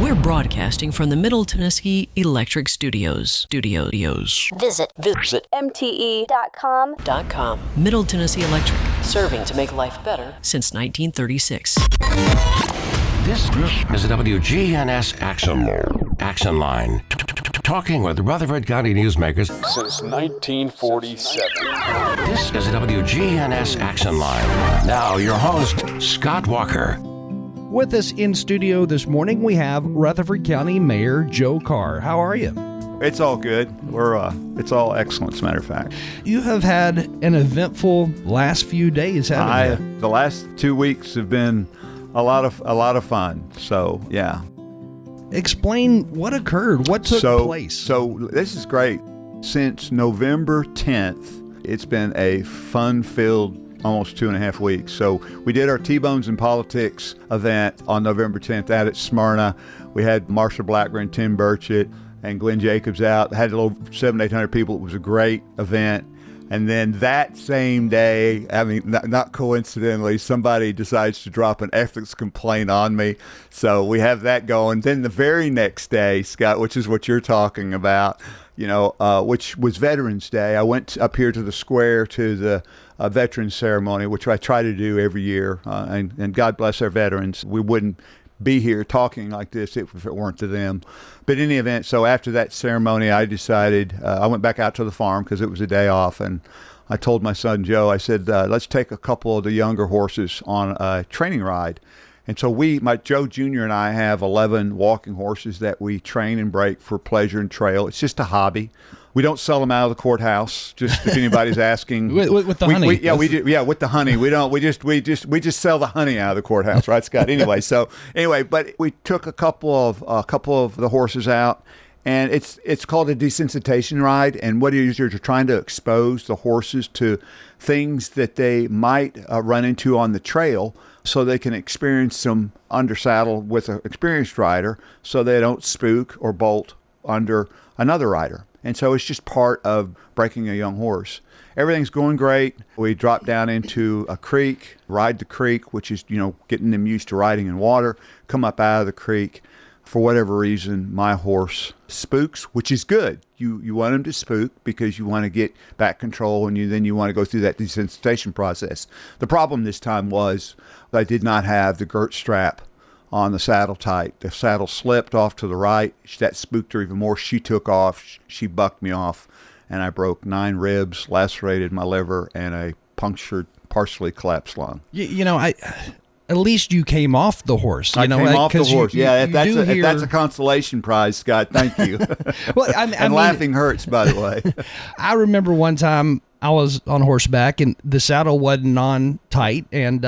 We're broadcasting from the Middle Tennessee Electric Studios. Visit MTE.com. Middle Tennessee Electric, serving to make life better since 1936. This is the WGNS Action Line. Talking with Rutherford County newsmakers since 1947. This is the WGNS Action Line. Now, your host, Scott Walker. With us in studio this morning, we have Rutherford County Mayor Joe Carr. How are you? It's all good. It's all excellent, as a matter of fact. You have had an eventful last few days, haven't you? The last 2 weeks have been a lot of fun. So, yeah. Explain what occurred. What took place? So this is great. Since November 10th, it's been a fun-filled almost 2.5 weeks. So we did our T-Bones in Politics event on November 10th out at Smyrna. We had Marsha Blackburn, Tim Burchett, and Glenn Jacobs out. Had a little 700-800 people. It was a great event. And then that same day, I mean, not coincidentally, somebody decides to drop an ethics complaint on me. So we have that going. Then the very next day, Scott, which is what you're talking about, which was Veterans Day, I went up here to the square to the Veterans Ceremony, which I try to do every year. And God bless our veterans. We wouldn't be here talking like this if it weren't to them. But in any event, so after that ceremony, I decided, I went back out to the farm because it was a day off, and I told my son Joe, I said, let's take a couple of the younger horses on a training ride. And so Joe Jr. and I have 11 walking horses that we train and break for pleasure and trail. It's just a hobby. We don't sell them out of the courthouse. Just if anybody's asking, with the honey. We do. Yeah, with the honey. We don't. We just sell the honey out of the courthouse, right, Scott? Anyway, but we took a couple of the horses out, and it's called a desensitization ride. And what it is, you're trying to expose the horses to things that they might run into on the trail, so they can experience some under saddle with an experienced rider, so they don't spook or bolt under another rider. And so it's just part of breaking a young horse. Everything's going great. We drop down into a creek, ride the creek, which is, getting them used to riding in water, come up out of the creek. For whatever reason, my horse spooks, which is good. You want him to spook because you want to get back control, and then you want to go through that desensitization process. The problem this time was I did not have the girt strap on the saddle tight. The saddle slipped off to the right. That spooked her even more. She took off. She bucked me off, and I broke 9 ribs, lacerated my liver, and a punctured, partially collapsed lung. At least you came off the horse. I came off the horse. If that's a consolation prize, Scott, thank you. Well, laughing hurts, by the way. I remember one time I was on horseback and the saddle wasn't on tight, and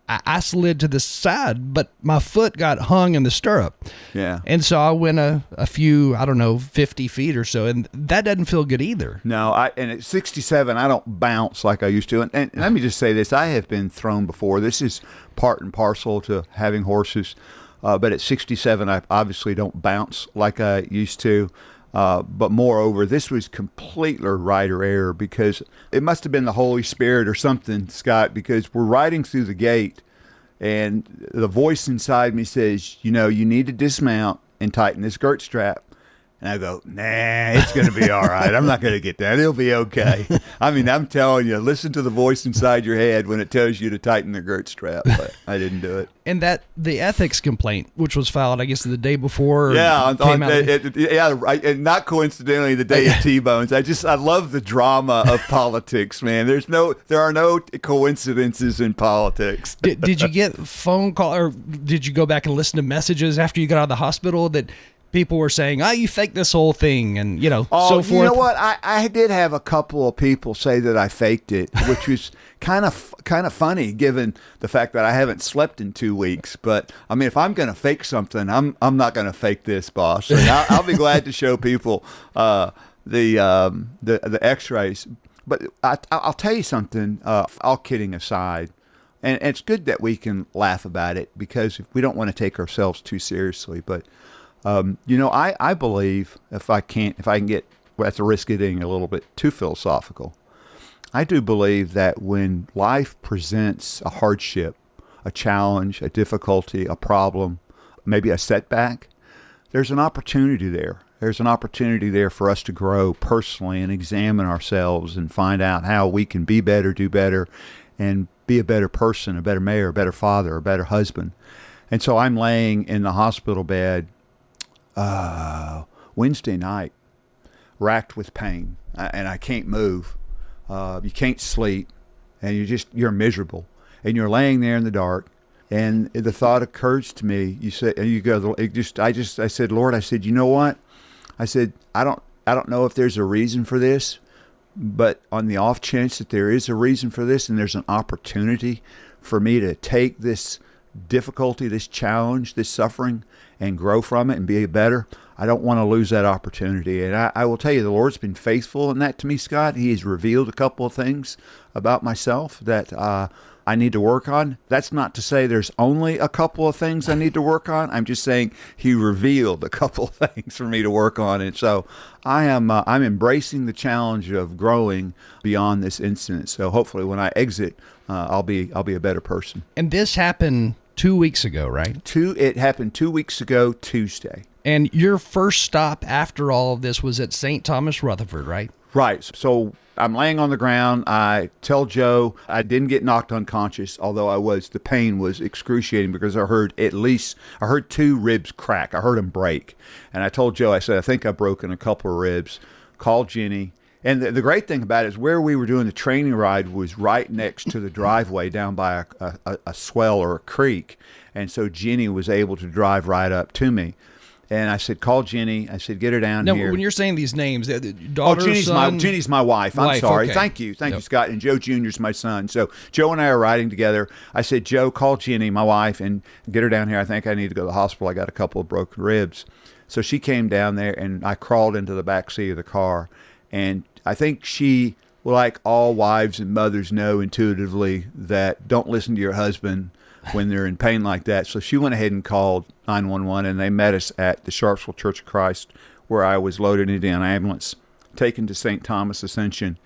I slid to the side, but my foot got hung in the stirrup. Yeah. And so I went a few, 50 feet or so, and that doesn't feel good either. No, and at 67, I don't bounce like I used to. And let me just say this, I have been thrown before. This is part and parcel to having horses. But at 67, I obviously don't bounce like I used to. But moreover, this was completely rider error, because it must have been the Holy Spirit or something, Scott, because we're riding through the gate and the voice inside me says, you need to dismount and tighten this girt strap. And I go, nah, it's going to be all right. I'm not going to get that. It'll be okay. I mean, I'm telling you, listen to the voice inside your head when it tells you to tighten the girt strap. But I didn't do it. And the ethics complaint, which was filed, I guess, the day before. Yeah, and not coincidentally, the day of T-Bones. I love the drama of politics, man. There are no coincidences in politics. Did you get phone call, or did you go back and listen to messages after you got out of the hospital that people were saying, you faked this whole thing, and, so forth? You know what? I did have a couple of people say that I faked it, which was kind of funny given the fact that I haven't slept in 2 weeks. But, I mean, if I'm going to fake something, I'm not going to fake this, boss. And I'll be glad to show people the x-rays. But I'll tell you something, all kidding aside, and it's good that we can laugh about it, because we don't want to take ourselves too seriously. But I believe if I can get, at the risk of getting a little bit too philosophical, I do believe that when life presents a hardship, a challenge, a difficulty, a problem, maybe a setback, there's an opportunity there. There's an opportunity there for us to grow personally and examine ourselves and find out how we can be better, do better, and be a better person, a better mayor, a better father, a better husband. And so I'm laying in the hospital bed Wednesday night, racked with pain, and I can't move. You can't sleep, and you're miserable, and you're laying there in the dark. And the thought occurs to me. You say, and you go. I said, Lord, I said, you know what? I said, I don't know if there's a reason for this, but on the off chance that there is a reason for this, and there's an opportunity for me to take this difficulty, this challenge, this suffering, and grow from it and be better, I don't want to lose that opportunity. And I will tell you, the Lord's been faithful in that to me, Scott. He has revealed a couple of things about myself that I need to work on. That's not to say there's only a couple of things I need to work on. I'm just saying he revealed a couple of things for me to work on. And so I'm embracing the challenge of growing beyond this incident. So hopefully when I exit, I'll be a better person. And this happened 2 weeks ago, right? It happened 2 weeks ago, Tuesday. And your first stop after all of this was at St. Thomas, Rutherford, right? Right. So I'm laying on the ground. I tell Joe I didn't get knocked unconscious, although the pain was excruciating because I heard 2 ribs crack. I heard them break. And I told Joe, I said, I think I've broken a couple of ribs. Called Jenny. And the great thing about it is where we were doing the training ride was right next to the driveway down by a swell or a creek. And so Jenny was able to drive right up to me. And I said, call Jenny. I said, get her down here. Now, when you're saying these names, daughter, son? Jenny's my wife. I'm sorry. Okay. Thank you, Scott. And Joe Jr.'s my son. So Joe and I are riding together. I said, Joe, call Jenny, my wife, and get her down here. I think I need to go to the hospital. I got a couple of broken ribs. So she came down there, and I crawled into the back seat of the car. And I think she, like all wives and mothers, know intuitively that don't listen to your husband when they're in pain like that. So she went ahead and called 911, and they met us at the Sharpsville Church of Christ, where I was loaded into an ambulance, taken to St. Thomas Ascension.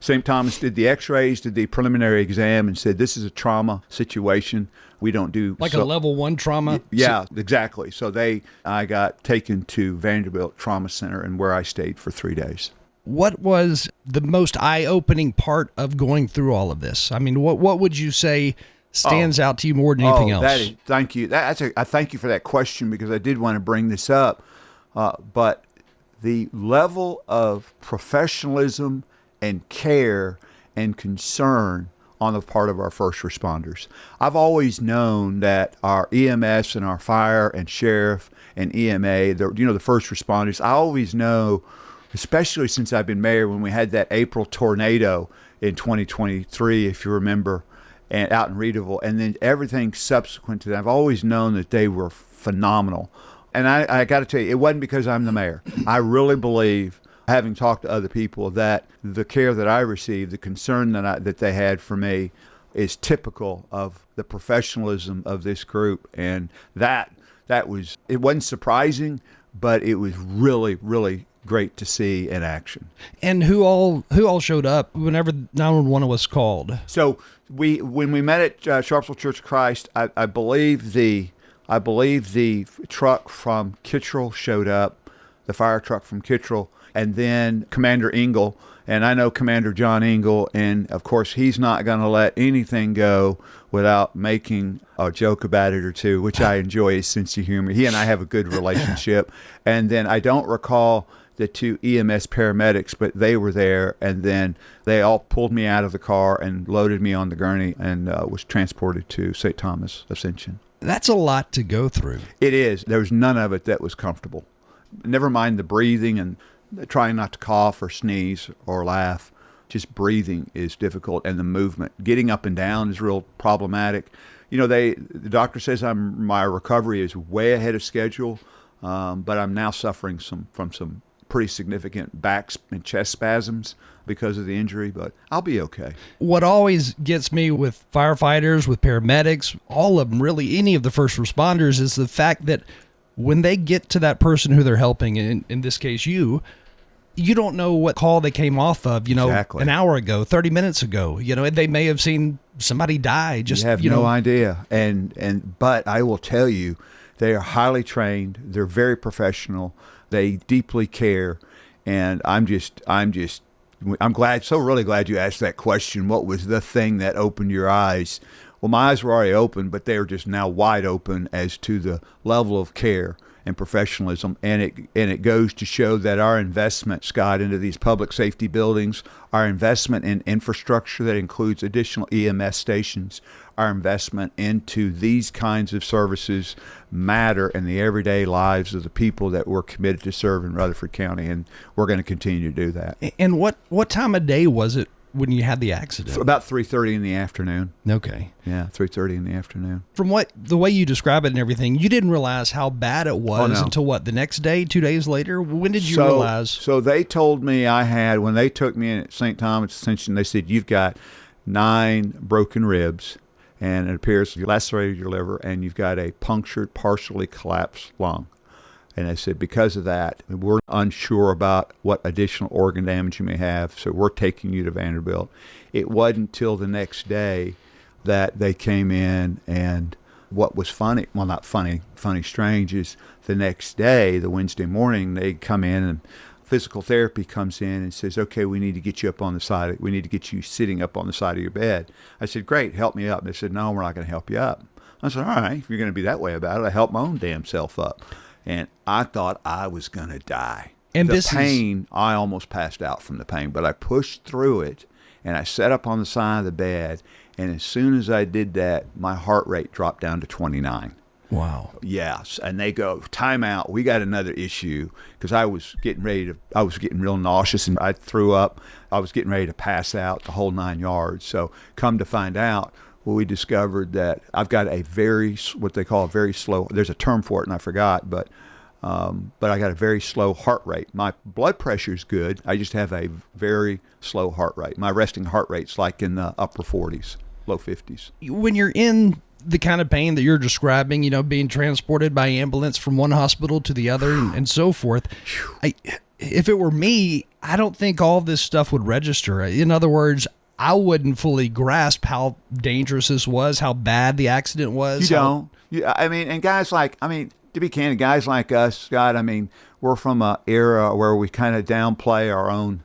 St. Thomas did the x-rays, did the preliminary exam, and said, this is a trauma situation. We don't do... a level 1 trauma? Yeah, exactly. So I got taken to Vanderbilt Trauma Center, and where I stayed for 3 days. What was the most eye-opening part of going through all of this? I mean, what would you say stands out to you more than anything else? Thank you. I thank you for that question, because I did want to bring this up. But the level of professionalism and care and concern on the part of our first responders. I've always known that our EMS and our fire and sheriff and EMA, the first responders, I always know, especially since I've been mayor, when we had that April tornado in 2023, if you remember, and out in Reedville, and then everything subsequent to that, I've always known that they were phenomenal. And I got to tell you, it wasn't because I'm the mayor. I really believe, having talked to other people, that the care that I received, the concern that they had for me, is typical of the professionalism of this group. And that was, it wasn't surprising, but it was really, really great to see in action. And who all showed up whenever 911 was called? So when we met at Sharpsville Church of Christ, I believe the truck from Kittrell showed up, the fire truck from Kittrell, and then Commander Engel. And I know Commander John Engel, and of course he's not going to let anything go without making a joke about it or two, which I enjoy his sense of humor. He and I have a good relationship. And then I don't recall the 2 EMS paramedics, but they were there, and then they all pulled me out of the car and loaded me on the gurney and was transported to St. Thomas Ascension. That's a lot to go through. It is. There was none of it that was comfortable. Never mind the breathing and trying not to cough or sneeze or laugh. Just breathing is difficult, and the movement. Getting up and down is real problematic. The doctor says my recovery is way ahead of schedule, but I'm now suffering from some pretty significant back and chest spasms because of the injury, but I'll be okay. What always gets me with firefighters, with paramedics, all of them, really any of the first responders, is the fact that when they get to that person who they're helping, in this case you don't know what call they came off of, Exactly. An hour ago, 30 minutes ago, and they may have seen somebody die. You have no idea. But I will tell you They are highly trained. They're very professional. They deeply care. And I'm really glad you asked that question. What was the thing that opened your eyes? Well, my eyes were already open, but they are just now wide open as to the level of care and professionalism. And it goes to show that our investment, Scott, into these public safety buildings, our investment in infrastructure that includes additional EMS stations, our investment into these kinds of services matter in the everyday lives of the people that we're committed to serve in Rutherford County, and we're going to continue to do that. And what time of day was it when you had the accident? About 3:30 in the afternoon. Okay. Yeah, 3:30 in the afternoon. From the way you describe it and everything, you didn't realize how bad it was until what, the next day, 2 days later? When did you realize? So they told me when they took me in at St. Thomas Ascension, they said, you've got 9 broken ribs, and it appears you lacerated your liver, and you've got a punctured, partially collapsed lung. And they said, because of that, we're unsure about what additional organ damage you may have, so we're taking you to Vanderbilt. It wasn't until the next day that they came in, and what was funny, well, not funny, strange, is the next day, the Wednesday morning, they come in, and physical therapy comes in and says, okay, we need to get you up on the side. We need to get you sitting up on the side of your bed. I said, great, help me up. And they said, no, we're not going to help you up. I said, all right, if you're going to be that way about it, I'll help my own damn self up. And I thought I was going to die. And the pain, I almost passed out from the pain, but I pushed through it, and I sat up on the side of the bed, and as soon as I did that, my heart rate dropped down to 29. Wow. Yes. And they go, time out. We got another issue, because I was getting real nauseous, and I threw up. I was getting ready to pass out, the whole 9 yards. So come to find out, we discovered that I've got what they call a very slow, there's a term for it and I forgot, but I got a very slow heart rate. My blood pressure is good. I just have a very slow heart rate. My resting heart rate's like in the upper 40s, low 50s. When you're in the kind of pain that you're describing, being transported by ambulance from one hospital to the other and so forth, if it were me, I don't think all this stuff would register. In other words, I wouldn't fully grasp how dangerous this was, how bad the accident was. You don't. And guys to be candid, guys like us, Scott, we're from an era where we kind of downplay our own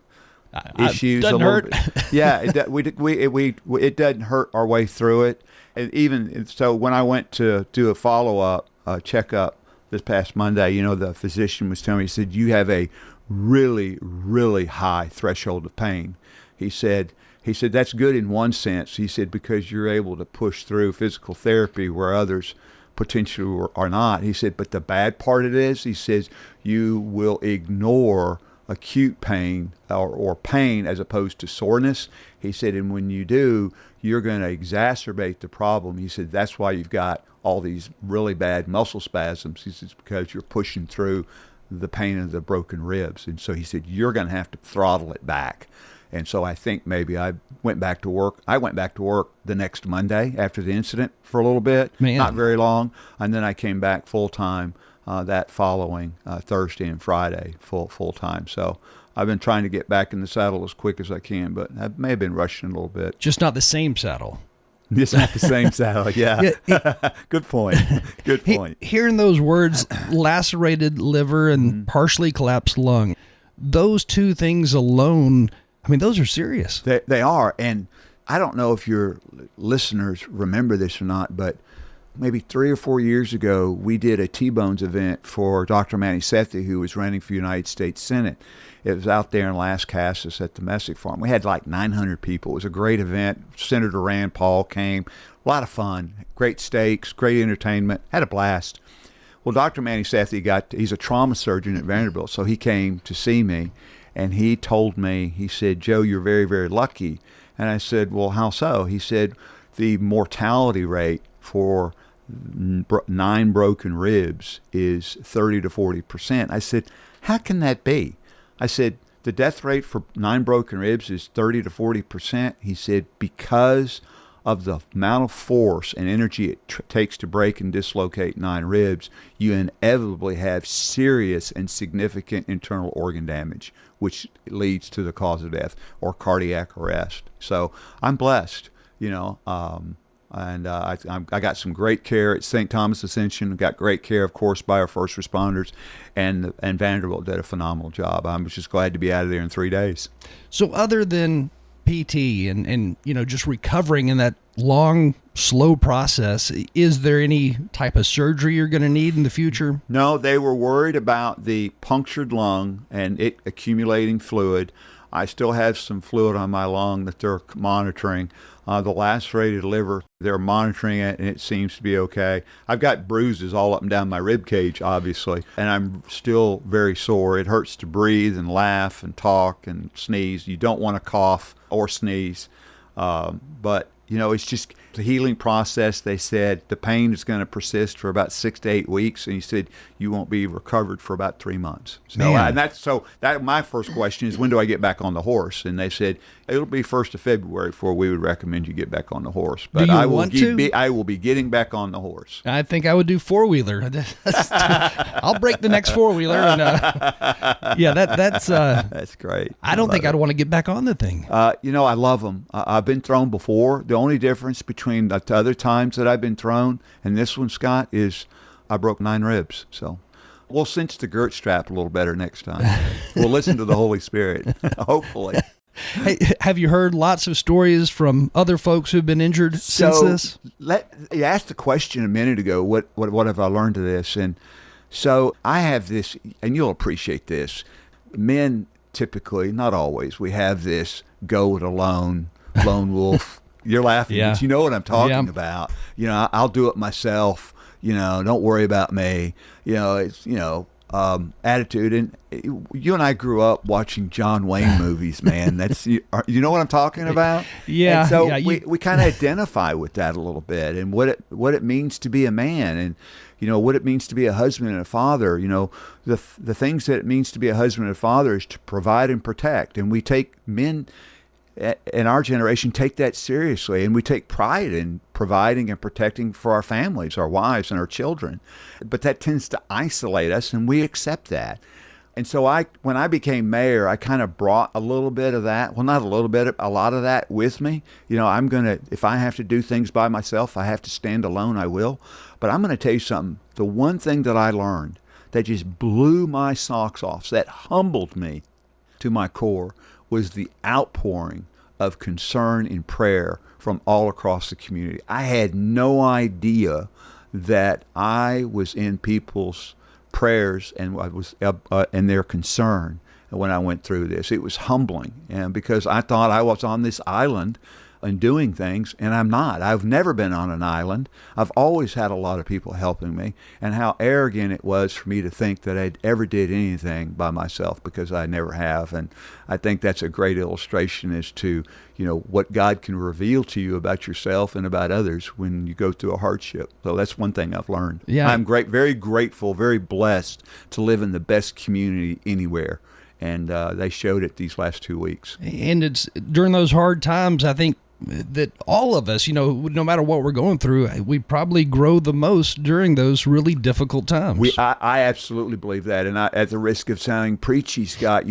issues a little bit. Yeah, it doesn't hurt our way through it. And so when I went to do a follow-up checkup this past Monday, the physician was telling me, he said, you have a really, really high threshold of pain. He said, that's good in one sense. He said, because you're able to push through physical therapy where others potentially are not. He said, but the bad part of it is, he says, you will ignore acute pain or pain as opposed to soreness. He said, and when you do, you're going to exacerbate the problem. He said, that's why you've got all these really bad muscle spasms. He says, because you're pushing through the pain of the broken ribs. And so he said, you're going to have to throttle it back. And so I think maybe I went back to work. I went back to work the next Monday after the incident for a little bit, not very long. And then I came back full-time that following Thursday and Friday, full-time. So I've been trying to get back in the saddle as quick as I can, but I may have been rushing a little bit. Just not the same saddle. It's not the same saddle, yeah. Good point. Good point. Hearing those words, lacerated liver and partially collapsed lung, those two things alone, those are serious. They are. And I don't know if your listeners remember this or not, but maybe 3 or 4 years ago, we did a T-Bones event for Dr. Manny Sethi, who was running for United States Senate. It was out there in Las Casas at the Messick Farm. We had like 900 people. It was a great event. Senator Rand Paul came. A lot of fun. Great steaks, great entertainment. Had a blast. Well, Dr. Manny Sethi he's a trauma surgeon at Vanderbilt, so he came to see me. And he told me, he said, Joe, you're very, very lucky. And I said, well, how so? He said, the mortality rate for 9 broken ribs is 30 to 40%. I said, how can that be? I said, the death rate for 9 broken ribs is 30 to 40%. He said, because of the amount of force and energy it takes to break and dislocate 9 ribs, you inevitably have serious and significant internal organ damage, which leads to the cause of death or cardiac arrest. So I'm blessed. And I got some great care at St. Thomas Ascension. Got great care, of course, by our first responders, and Vanderbilt did a phenomenal job. I was just glad to be out of there in 3 days. So other than PT and just recovering in that long, slow process, is there any type of surgery you're going to need in the future? No, they were worried about the punctured lung and it accumulating fluid. I still have some fluid on my lung that they're monitoring. The lacerated liver, they're monitoring it, and it seems to be okay. I've got bruises all up and down my rib cage, obviously, and I'm still very sore. It hurts to breathe and laugh and talk and sneeze. You don't want to cough or sneeze, but it's just the healing process. They said the pain is going to persist for about 6 to 8 weeks, and he said you won't be recovered for about 3 months. So, my first question is, when do I get back on the horse? And they said it'll be 1st of February before we would recommend you get back on the horse. But I will be getting back on the horse. I think I would do 4-wheeler. I'll break the next 4-wheeler, and that's great. I don't think I'd want to get back on the thing. I love them. I've been thrown before. The only difference between the other times that I've been thrown and this one, Scott, is I broke 9 ribs. So we'll cinch the girt strap a little better next time. We'll listen to the Holy Spirit, hopefully. Hey, have you heard lots of stories from other folks who've been injured since this? You asked the question a minute ago, what have I learned of this? And so I have this, and you'll appreciate this. Men typically, not always, we have this go it alone, lone wolf. You're laughing, Yeah. but you know what I'm talking about. I'll do it myself. Don't worry about me. It's attitude. And you and I grew up watching John Wayne movies, man. That's you know what I'm talking about. Yeah. And so yeah, we kind of identify with that a little bit, and what it means to be a man, and what it means to be a husband and a father. The things that it means to be a husband and a father is to provide and protect, and we take men in our generation take that seriously, and we take pride in providing and protecting for our families, our wives, and our children. But that tends to isolate us, and we accept that. And so when I became mayor, I kind of brought a little bit of that, well, not a little bit, a lot of that with me. If I have to do things by myself, I have to stand alone, I will. But I'm going to tell you something. The one thing that I learned that just blew my socks off, that humbled me to my core, was the outpouring of concern and prayer from all across the community. I had no idea that I was in people's prayers and I was in their concern when I went through this. It was humbling, and because I thought I was on this island and doing things, and I'm not. I've never been on an island. I've always had a lot of people helping me, and how arrogant it was for me to think that I'd ever did anything by myself, because I never have. And I think that's a great illustration as to what God can reveal to you about yourself and about others when you go through a hardship. So that's one thing I've learned. Yeah. I'm very grateful, very blessed to live in the best community anywhere. And they showed it these last 2 weeks. And it's during those hard times, I think, that all of us, no matter what we're going through, we probably grow the most during those really difficult times. I absolutely believe that. And at the risk of sounding preachy, Scott,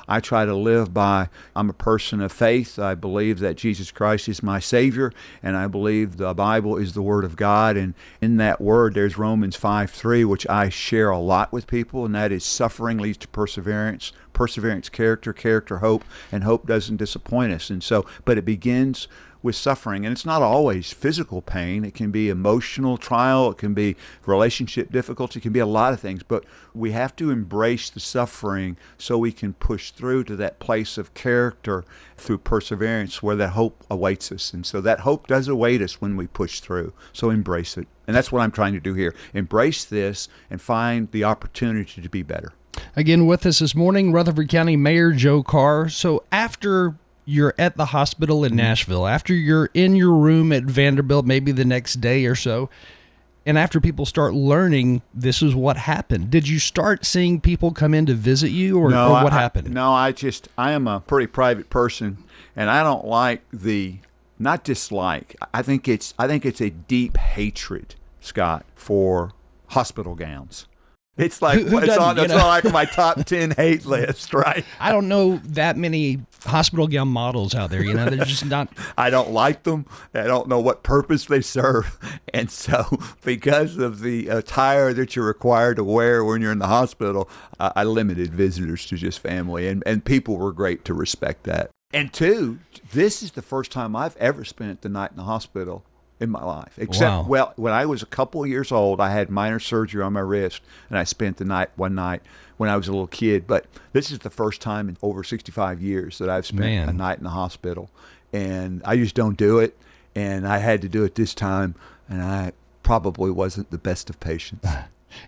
I try to live by, I'm a person of faith. I believe that Jesus Christ is my Savior, and I believe the Bible is the Word of God. And in that Word, there's Romans 5:3, which I share a lot with people, and that is suffering leads to perseverance. Perseverance, character, hope, and hope doesn't disappoint us. And so, but it begins with suffering, and it's not always physical pain. It can be emotional trial, it can be relationship difficulty, it can be a lot of things, but we have to embrace the suffering so we can push through to that place of character through perseverance where that hope awaits us. And so that hope does await us when we push through, so embrace it. And that's what I'm trying to do here. Embrace this and find the opportunity to be better. Again, with us this morning, Rutherford County Mayor Joe Carr. So after you're at the hospital in Nashville, after you're in your room at Vanderbilt, maybe the next day or so, and after people start learning this is what happened, did you start seeing people come in to visit you, or what happened? No, I am a pretty private person, and I don't like not dislike. I think it's a deep hatred, Scott, for hospital gowns. It's like Who it's doesn't, on, you it's know? on like my top 10 hate list, right? I don't know that many hospital gown models out there. They're just not. I don't like them. I don't know what purpose they serve. And so because of the attire that you're required to wear when you're in the hospital, I limited visitors to just family. And people were great to respect that. And two, this is the first time I've ever spent the night in the hospital in my life. Except, Wow. well, when I was a couple of years old, I had minor surgery on my wrist, and I spent the night one night when I was a little kid. But this is the first time in over 65 years that I've spent a night in the hospital. And I just don't do it, and I had to do it this time, and I probably wasn't the best of patients.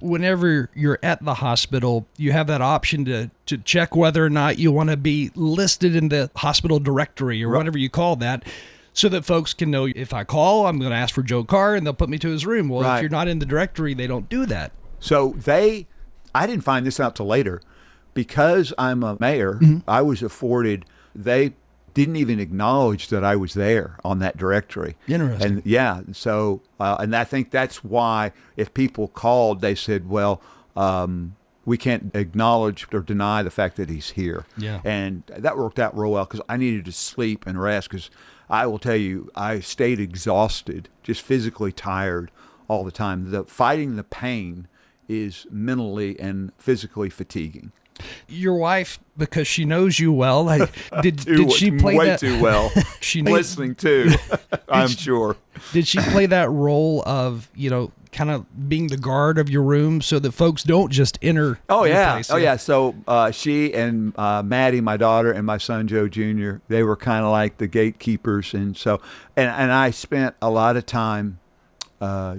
Whenever you're at the hospital, you have that option to check whether or not you want to be listed in the hospital directory or whatever you call that, so that folks can know, if I call, I'm going to ask for Joe Carr, and they'll put me to his room. Well, Right. if you're not in the directory, they don't do that. So I didn't find this out till later. Because I'm a mayor, I was afforded, they didn't even acknowledge that I was there on that directory. Interesting. And yeah, so, and I think that's why if people called, they said, well, we can't acknowledge or deny the fact that he's here. Yeah. And that worked out real well because I needed to sleep and rest because I will tell you, I stayed exhausted, just physically tired all the time. Fighting the pain is mentally and physically fatiguing. Your wife, because she knows you well, did she play way that? too well? She knew, Listening too, I'm sure. Did she play that role of, kind of being the guard of your room so that folks don't just enter? Oh your yeah, place? oh yeah. So she and Maddie, my daughter, and my son Joe Jr., they were kind of like the gatekeepers, and so and I spent a lot of time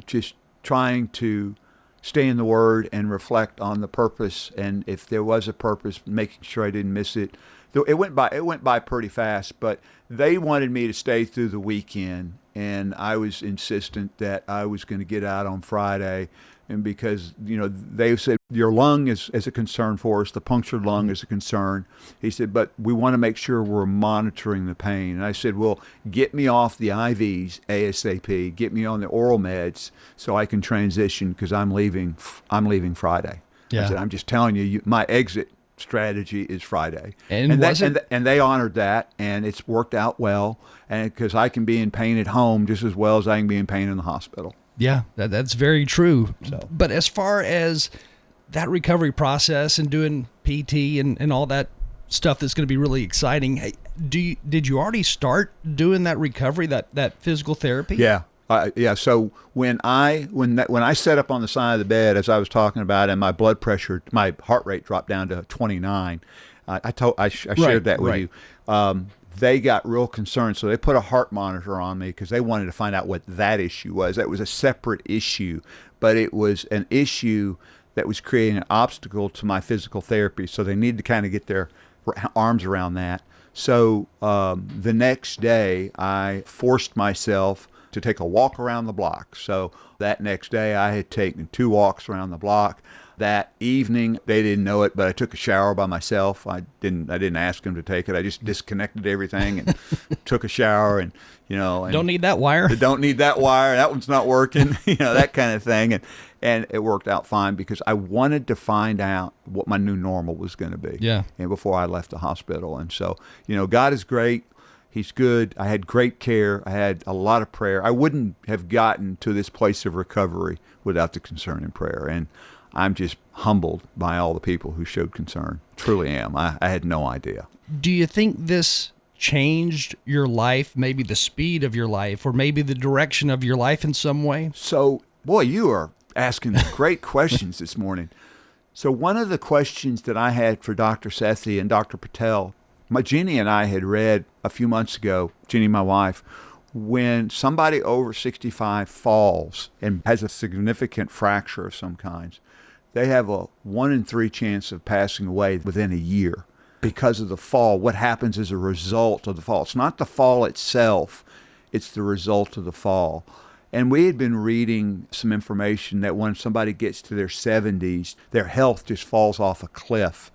just trying to stay in the Word and reflect on the purpose, and if there was a purpose, making sure I didn't miss it. It went by pretty fast, but they wanted me to stay through the weekend, and I was insistent that I was going to get out on Friday, and because they said your lung is a concern for us, the punctured lung is a concern. He said, but we want to make sure we're monitoring the pain. And I said, well, get me off the IVs ASAP, get me on the oral meds so I can transition because I'm leaving Friday. Yeah. I said, I'm just telling you, my exit strategy is Friday. And they honored that, and it's worked out well, and because I can be in pain at home just as well as I can be in pain in the hospital. Yeah, that's very true. So. But as far as that recovery process and doing PT and all that stuff that's going to be really exciting, did you already start doing that recovery, that physical therapy? Yeah. Yeah. So when I sat up on the side of the bed, as I was talking about, and my blood pressure, my heart rate dropped down to 29, I shared that with you. They got real concerned, so they put a heart monitor on me because they wanted to find out what that issue was. That was a separate issue, but it was an issue that was creating an obstacle to my physical therapy. So they needed to kind of get their arms around that. So the next day, I forced myself to take a walk around the block. So that next day, I had taken 2 walks around the block. That evening, they didn't know it, but I took a shower by myself. I didn't ask them to take it. I just disconnected everything and took a shower, and don't need that wire. Don't need that wire. That one's not working. That kind of thing. And it worked out fine because I wanted to find out what my new normal was going to be. Yeah. And before I left the hospital, and so God is great. He's good. I had great care. I had a lot of prayer. I wouldn't have gotten to this place of recovery without the concern and prayer. And I'm just humbled by all the people who showed concern. Truly am. I had no idea. Do you think this changed your life, maybe the speed of your life, or maybe the direction of your life in some way? So, boy, you are asking great questions this morning. So one of the questions that I had for Dr. Sethi and Dr. Patel, Jenny and I had read a few months ago, Jenny, my wife, when somebody over 65 falls and has a significant fracture of some kinds, they have a 1 in 3 chance of passing away within a year because of the fall. What happens as a result of the fall? It's not the fall itself, it's the result of the fall. And we had been reading some information that when somebody gets to their 70s, their health just falls off a cliff.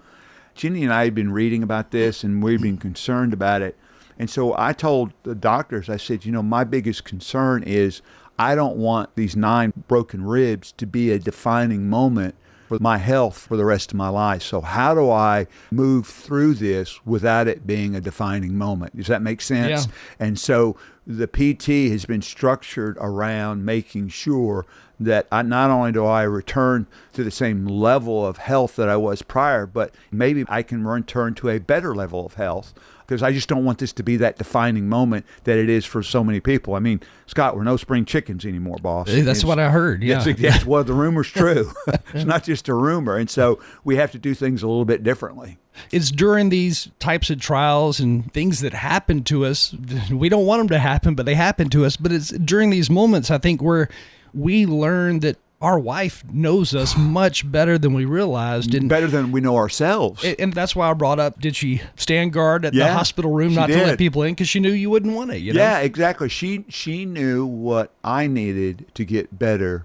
Jenny and I had been reading about this, and we'd been concerned about it. And so I told the doctors, I said, my biggest concern is I don't want these 9 broken ribs to be a defining moment for my health for the rest of my life. So how do I move through this without it being a defining moment? Does that make sense? Yeah. And so the PT has been structured around making sure that not only do I return to the same level of health that I was prior, but maybe I can return to a better level of health, because I just don't want this to be that defining moment that it is for so many people. I mean, Scott, we're no spring chickens anymore, boss. That's what I heard. Yeah. Well, the rumor's true. It's not just a rumor. And so we have to do things a little bit differently. It's during these types of trials and things that happen to us. We don't want them to happen, but they happen to us. But it's during these moments, I think, where we learn that our wife knows us much better than we realized. And better than we know ourselves. And that's why I brought up, did she stand guard at the hospital room not to let people in? Because she knew you wouldn't want it, you know? Yeah, exactly. She knew what I needed to get better.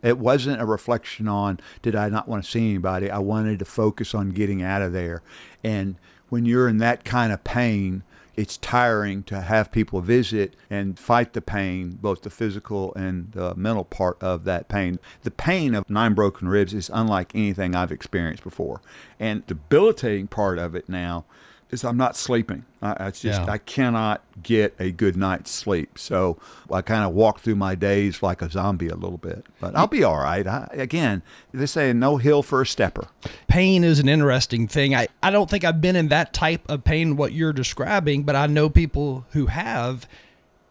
It wasn't a reflection on, did I not want to see anybody? I wanted to focus on getting out of there. And when you're in that kind of pain, it's tiring to have people visit and fight the pain, both the physical and the mental part of that pain. The pain of 9 broken ribs is unlike anything I've experienced before. And the debilitating part of it now is I'm not sleeping. I cannot get a good night's sleep. So I kind of walk through my days like a zombie a little bit. But I'll be all right. Again, they say no hill for a stepper. Pain is an interesting thing. I don't think I've been in that type of pain, what you're describing, but I know people who have.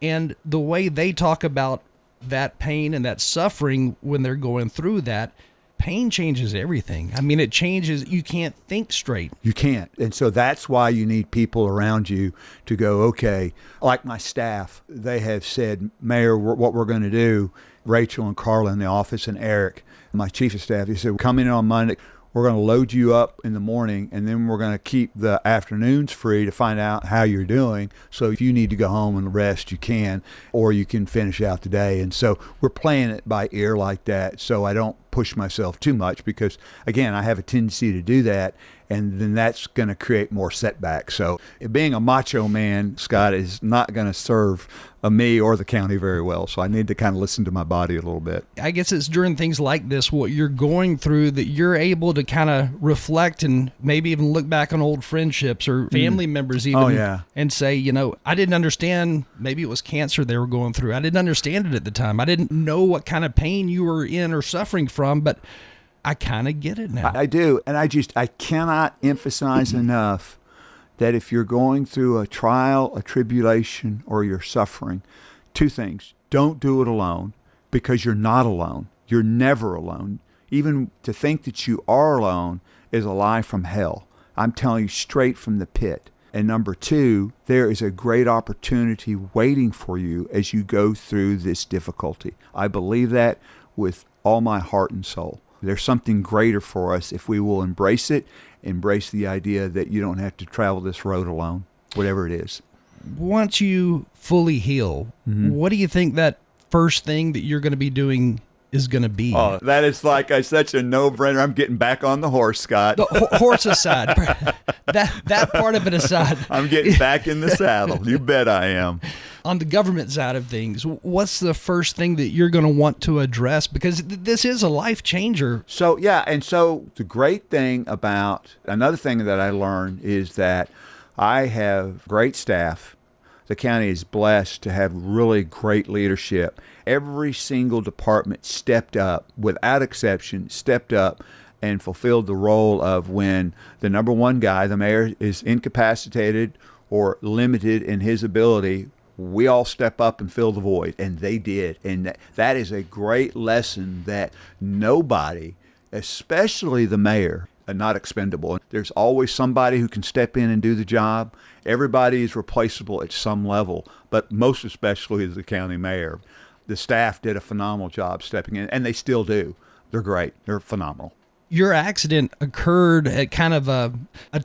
And the way they talk about that pain and that suffering when they're going through that, pain changes everything. I mean, it changes. You can't think straight. You can't. And so that's why you need people around you to go, okay, like my staff, they have said, Mayor, what we're going to do, Rachel and Carla in the office and Eric, my chief of staff, he said, come in on Monday. We're going to load you up in the morning, and then we're going to keep the afternoons free to find out how you're doing. So if you need to go home and rest, you can, or you can finish out the day. And so we're playing it by ear like that, so I don't push myself too much, because, again, I have a tendency to do that, and then that's going to create more setbacks. So being a macho man, Scott, is not going to serve me or the county very well. So I need to kind of listen to my body a little bit. I guess it's during things like this, what you're going through, that you're able to kind of reflect and maybe even look back on old friendships or family members even, and say, you know, I didn't understand, maybe it was cancer they were going through. I didn't understand it at the time. I didn't know what kind of pain you were in or suffering from, but I kind of get it now. I do. And I cannot emphasize enough that if you're going through a trial, a tribulation, or you're suffering, 2 things. Don't do it alone, because you're not alone. You're never alone. Even to think that you are alone is a lie from hell. I'm telling you straight from the pit. And number 2, there is a great opportunity waiting for you as you go through this difficulty. I believe that with all my heart and soul. There's something greater for us if we will embrace it, embrace the idea that you don't have to travel this road alone, whatever it is. Once you fully heal, what do you think that first thing that you're going to be doing is going to be? Oh, that is like such a no-brainer. I'm getting back on the horse, Scott. The horse aside, that part of it aside. I'm getting back in the saddle. You bet I am. On the government side of things, what's the first thing that you're going to want to address? Because this is a life changer. So, yeah. And so the great thing about, another thing that I learned is that I have great staff. The county is blessed to have really great leadership. Every single department stepped up, without exception, stepped up and fulfilled the role of when the number one guy, the mayor, is incapacitated or limited in his ability, we all step up and fill the void, and they did. And that is a great lesson that nobody, especially the mayor, are not expendable. There's always somebody who can step in and do the job. Everybody is replaceable at some level, but most especially is the county mayor. The staff did a phenomenal job stepping in, and they still do. They're great. They're phenomenal. Your accident occurred at kind of a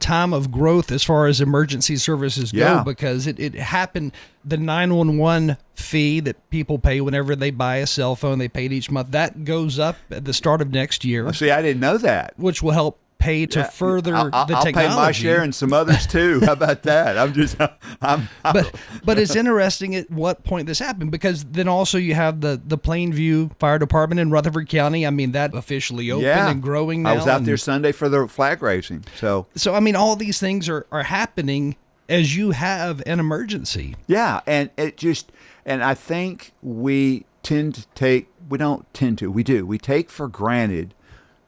time of growth as far as emergency services go, because it happened. The 911 fee that people pay whenever they buy a cell phone, they pay it each month, that goes up at the start of next year. See, I didn't know that. Which will help pay to further the I'll technology. pay my share and some others too. How about that? But it's interesting at what point this happened, because then also you have the Plainview Fire Department in Rutherford County. I mean, that officially opened and growing now. I was out there Sunday for the flag raising. So I mean, all these things are happening as you have an emergency. Yeah, and I think we take for granted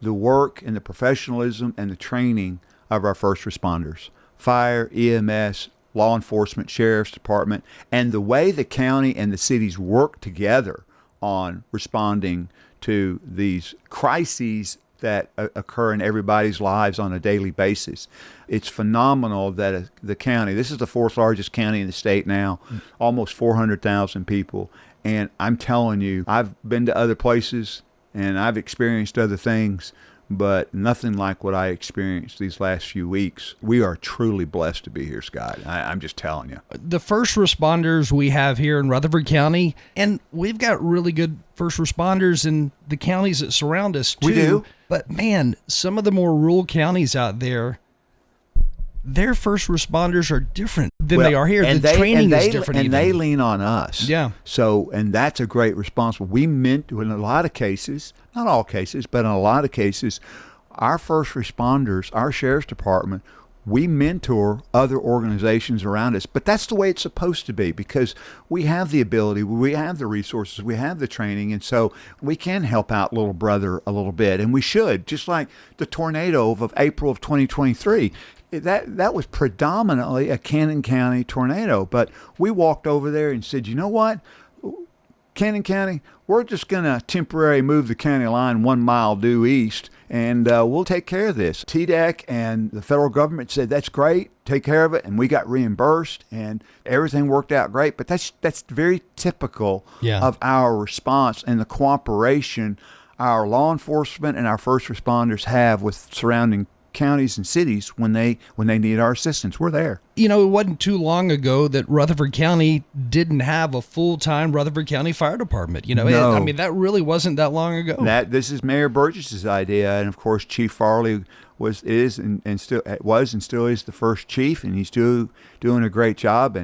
the work and the professionalism and the training of our first responders, fire, EMS, law enforcement, sheriff's department, and the way the county and the cities work together on responding to these crises that occur in everybody's lives on a daily basis. It's phenomenal that the county, this is the fourth largest county in the state now, almost 400,000 people. And I'm telling you, I've been to other places and I've experienced other things, but nothing like what I experienced these last few weeks. We are truly blessed to be here, Scott. I'm just telling you. The first responders we have here in Rutherford County, and we've got really good first responders in the counties that surround us too. We do. But man, some of the more rural counties out there, their first responders are different than they are here. The training is different. And they lean on us. Yeah. So, and that's a great response. We meant, in a lot of cases, not all cases, but in a lot of cases, our first responders, our sheriff's department, we mentor other organizations around us. But that's the way it's supposed to be, because we have the ability, we have the resources, we have the training, and so we can help out little brother a little bit, and we should. Just like the tornado of April of 2023. That was predominantly a Cannon County tornado, but we walked over there and said, you know what, Cannon County, we're just going to temporarily move the county line 1 mile due east, and we'll take care of this. TDEC and the federal government said, that's great, take care of it, and we got reimbursed, and everything worked out great. But that's very typical of our response and the cooperation our law enforcement and our first responders have with surrounding counties and cities when they need our assistance. We're there. You know, it wasn't too long ago that Rutherford County didn't have a full-time Rutherford County Fire Department. You know, No. I mean, that really wasn't that long ago. This is Mayor Burgess's idea, and of course Chief Farley was still is the first chief, and he's doing a great job.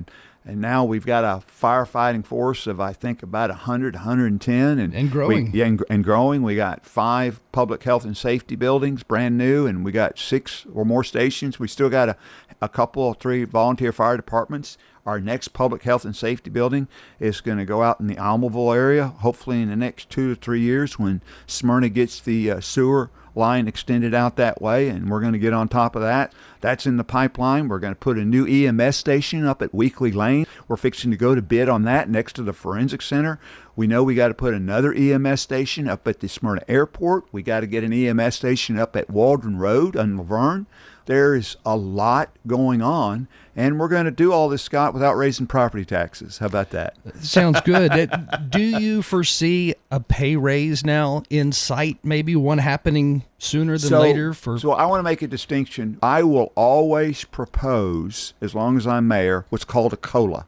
And now we've got a firefighting force of, I think, about 100, 110. And growing. And growing. We got 5 public health and safety buildings, brand new, and we got 6 or more stations. We still got a couple or 3 volunteer fire departments. Our next public health and safety building is going to go out in the Almaville area, hopefully in the next 2 to 3 years when Smyrna gets the sewer line extended out that way, and we're going to get on top of that. That's in the pipeline. We're going to put a new EMS station up at Weekly Lane. We're fixing to go to bid on that next to the Forensic Center. We know we got to put another EMS station up at the Smyrna Airport. We got to get an EMS station up at Waldron Road in Laverne. There is a lot going on, and we're going to do all this, Scott, without raising property taxes. How about that? Sounds good. Do you foresee a pay raise now in sight, maybe one happening sooner than later? So I want to make a distinction. I will always propose, as long as I'm mayor, what's called a COLA.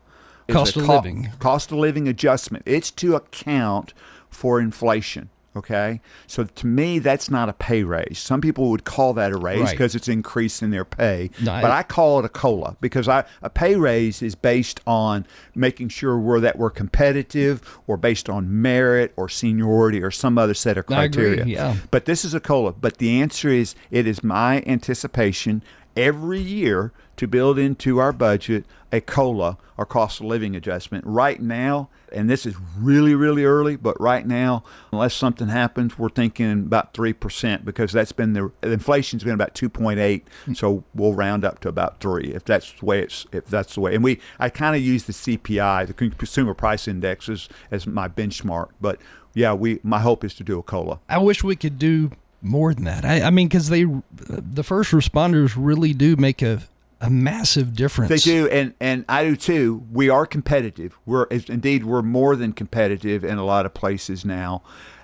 Cost of living. Cost of living adjustment. It's to account for inflation. Okay, so to me, that's not a pay raise. Some people would call that a raise because it's increasing their pay. But I call it a COLA because a pay raise is based on making sure we're competitive, or based on merit or seniority or some other set of criteria. I agree, yeah. But this is a COLA. But the answer is, it is my anticipation every year to build into our budget a COLA, or cost of living adjustment. Right now, and this is really, really early, but right now, unless something happens, we're thinking about 3%, because that's been the inflation's been about 2.8, so we'll round up to about 3 if that's the way. And I kind of use the CPI, the Consumer Price Index, as my benchmark. But yeah, my hope is to do a COLA. I wish we could do more than that. I mean, because the first responders really do make a massive difference. They do, and I do too. We are competitive. We're more than competitive in a lot of places now.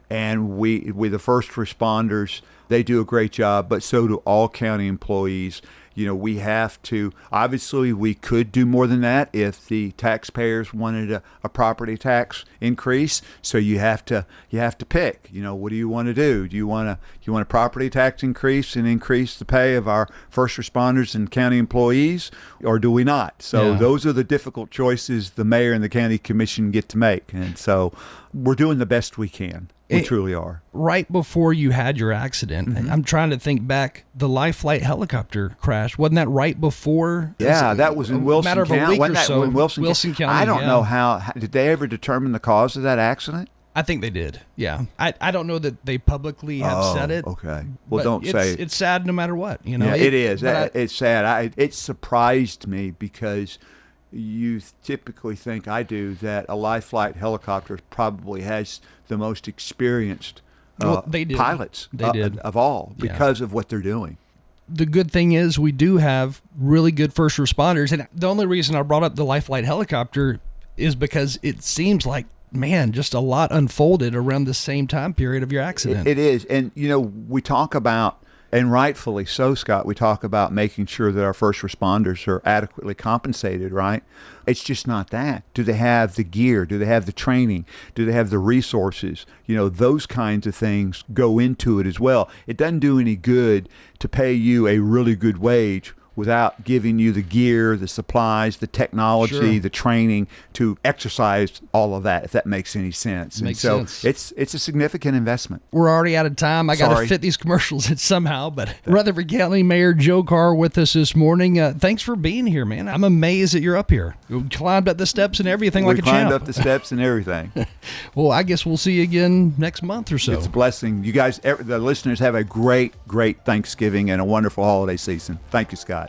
And we the first responders, they do a great job, but so do all county employees. We have to, obviously we could do more than that if the taxpayers wanted a property tax increase. So you have to pick, what do you want to do? Do you want a property tax increase and increase the pay of our first responders and county employees, or do we not? So those are the difficult choices the mayor and the county commission get to make. And so we're doing the best we can. We truly are. Right before you had your accident, Mm-hmm. and I'm trying to think back, the Life Flight helicopter crash, wasn't that right before? Yeah, that was in Wilson matter of County. a week Wasn't or that so. in Wilson County? I don't know how, did they ever determine the cause of that accident? I think they did. Yeah. I don't know that they publicly have said it. Okay. Well, but don't say it. It's sad no matter what, Yeah, it is. It's sad. It surprised me because you typically think, I do, that a Life Flight helicopter probably has the most experienced they did. pilots of all because of what they're doing. The good thing is we do have really good first responders. And the only reason I brought up the Life Flight helicopter is because it seems like, man, just a lot unfolded around the same time period of your accident. It is. And, we talk about, and rightfully so, Scott, we talk about making sure that our first responders are adequately compensated, right? It's just not that. Do they have the gear? Do they have the training? Do they have the resources? Those kinds of things go into it as well. It doesn't do any good to pay you a really good wage without giving you the gear, the supplies, the technology, the training to exercise all of that, if that makes any sense. Makes sense. It's a significant investment. We're already out of time. I got to Sorry. fit these commercials in somehow. But Rutherford County Mayor Joe Carr with us this morning. Thanks for being here, man. I'm amazed that you're up here. You climbed up the steps and everything like a champ. We climbed up the steps and everything. Well, I guess we'll see you again next month or so. It's a blessing. You guys, the listeners, have a great, great Thanksgiving and a wonderful holiday season. Thank you, Scott.